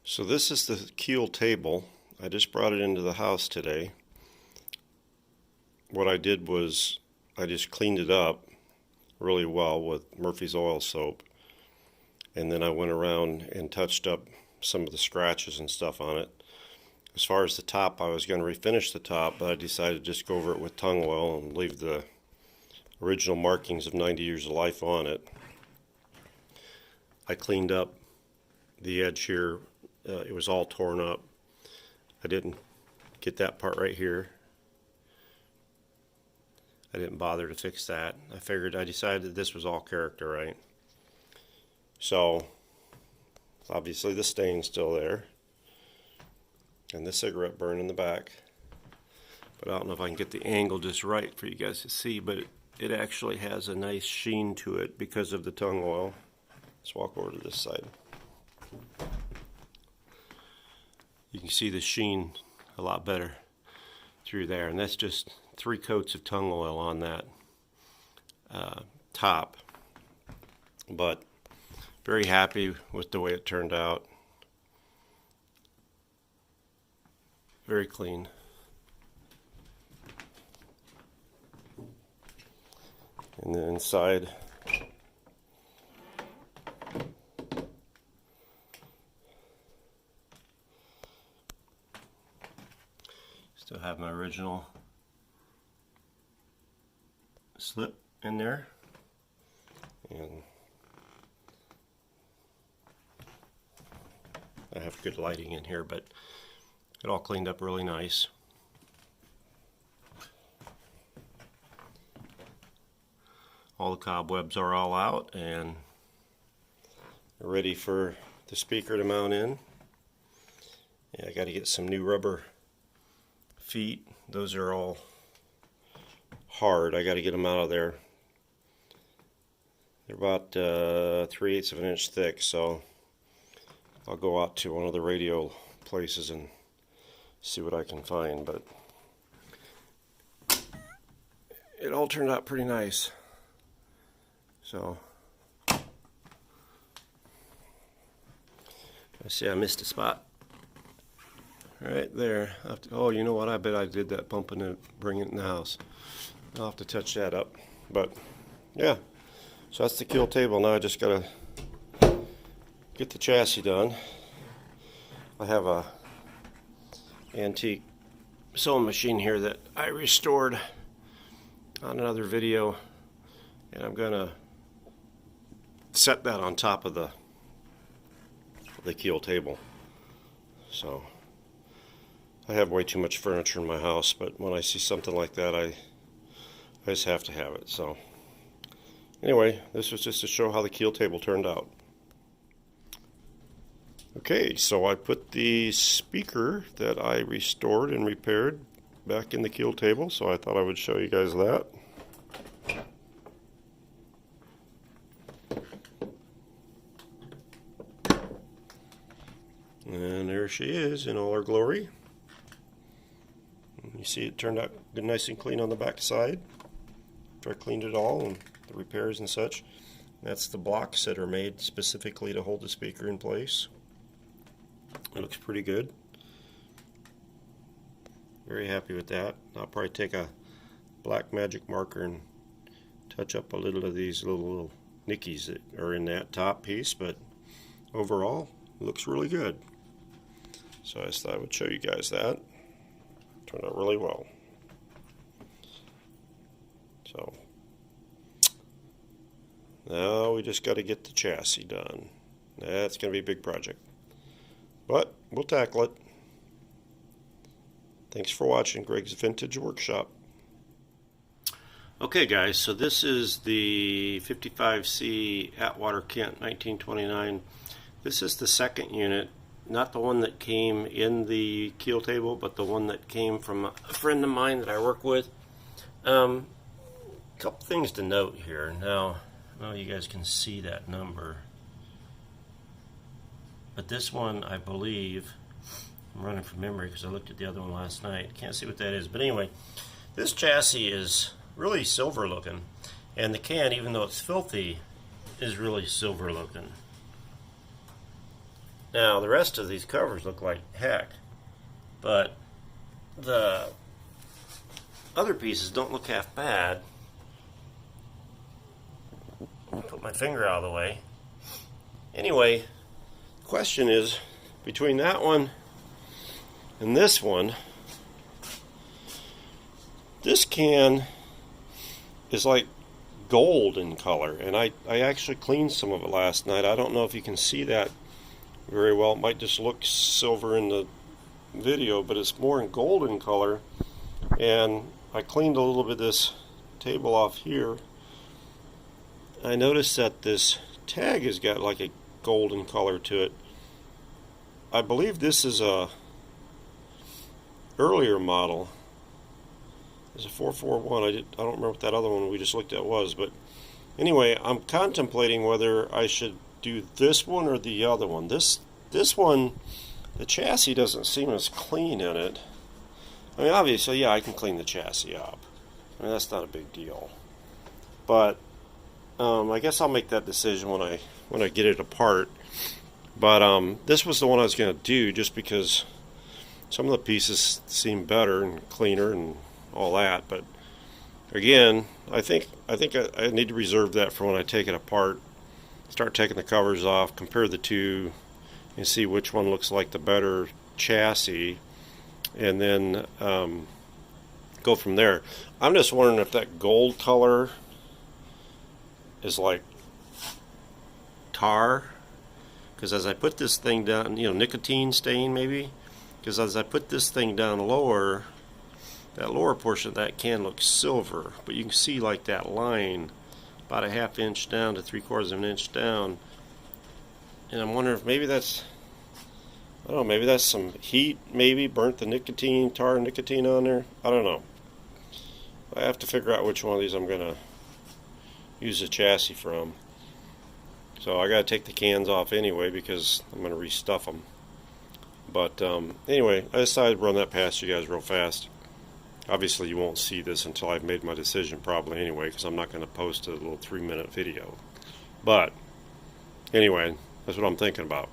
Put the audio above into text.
So this is the KEIL table. I just brought it into the house today. What I did was I just cleaned it up really well with Murphy's oil soap, and then I went around and touched up some of the scratches and stuff on it. As far as the top, I was going to refinish the top, but I decided to just go over it with tung oil and leave the original markings of 90 years of life on it. I cleaned up the edge here. It was all torn up. I didn't get that part right here. I didn't bother to fix that. I decided that this was all character, right? So obviously the stain's still there and the cigarette burn in the back, but I don't know if I can get the angle just right for you guys to see, but it actually has a nice sheen to it because of the tung oil. Let's walk over to this side. You can see the sheen a lot better through there, and that's just 3 coats of tung oil on that top. But very happy with the way it turned out. Very clean. And the inside, still have my original slip in there, and I have good lighting in here, but it all cleaned up really nice. All the cobwebs are all out and ready for the speaker to mount in. Yeah, I got to get some new rubber feet. Those are all hard. I got to get them out of there. They're about 3/8 of an inch thick, so I'll go out to one of the radio places and see what I can find. But it all turned out pretty nice. So I see I missed a spot right there. Oh, you know what? I bet I did that bumping it, bring it in the house. I'll have to touch that up. But yeah, so that's the KEIL table. Now I just gotta get the chassis done. I have a antique sewing machine here that I restored on another video, and I'm gonna set that on top of the KEIL table. So I have way too much furniture in my house, but when I see something like that, I just have to have it. So anyway, this was just to show how the KEIL table turned out. Okay, so I put the speaker that I restored and repaired back in the KEIL table, so I thought I would show you guys that. And there she is in all her glory. You see it turned out good, nice and clean on the back side after I cleaned it all and the repairs and such. That's the blocks that are made specifically to hold the speaker in place. It looks pretty good. Very happy with that. I'll probably take a black magic marker and touch up a little of these little nickies that are in that top piece, but overall it looks really good. So I just thought I would show you guys that. Turned out really well. So now we just got to get the chassis done. That's going to be a big project, but we'll tackle it. Thanks for watching Gregg's Vintage Workshop. Okay guys, so this is the 55C Atwater Kent 1929. This is the second unit, not the one that came in the KEIL table, but the one that came from a friend of mine that I work with. Couple things to note here. Now, I don't know if you guys can see that number, but this one, I believe, I'm running from memory because I looked at the other one last night. Can't see what that is, but anyway, this chassis is really silver looking, and the can, even though it's filthy, is really silver looking. Now the rest of these covers look like heck, but the other pieces don't look half bad. I'll put my finger out of the way. Anyway, the question is, between that one and this one, this can is like gold in color, and I actually cleaned some of it last night. I don't know if you can see that very well. It might just look silver in the video, but it's more in golden color. And I cleaned a little bit of this table off here. I noticed that this tag has got like a golden color to it. I believe this is a earlier model. It's a 441. I don't remember what that other one we just looked at was, but anyway, I'm contemplating whether I should do this one or the other one. This one, the chassis doesn't seem as clean in it. I mean, obviously, yeah, I can clean the chassis up. I mean, that's not a big deal. But I guess I'll make that decision when I get it apart. But this was the one I was going to do just because some of the pieces seem better and cleaner and all that. But again, I think I need to reserve that for when I take it apart, start taking the covers off, compare the two, and see which one looks like the better chassis, and then go from there. I'm just wondering if that gold color is like tar, because as I put this thing down, nicotine stain maybe, because as I put this thing down lower, that lower portion of that can look silver, but you can see like that line about a ½ inch down to 3/4 of an inch down, and I'm wondering if maybe that's, I don't know, maybe that's some heat, maybe burnt the nicotine, tar nicotine on there. I don't know. I have to figure out which one of these I'm gonna use the chassis from. So I gotta take the cans off anyway because I'm gonna restuff them. But anyway, I decided to run that past you guys real fast. Obviously you won't see this until I've made my decision probably anyway, because I'm not going to post a little 3-minute video. But anyway, that's what I'm thinking about.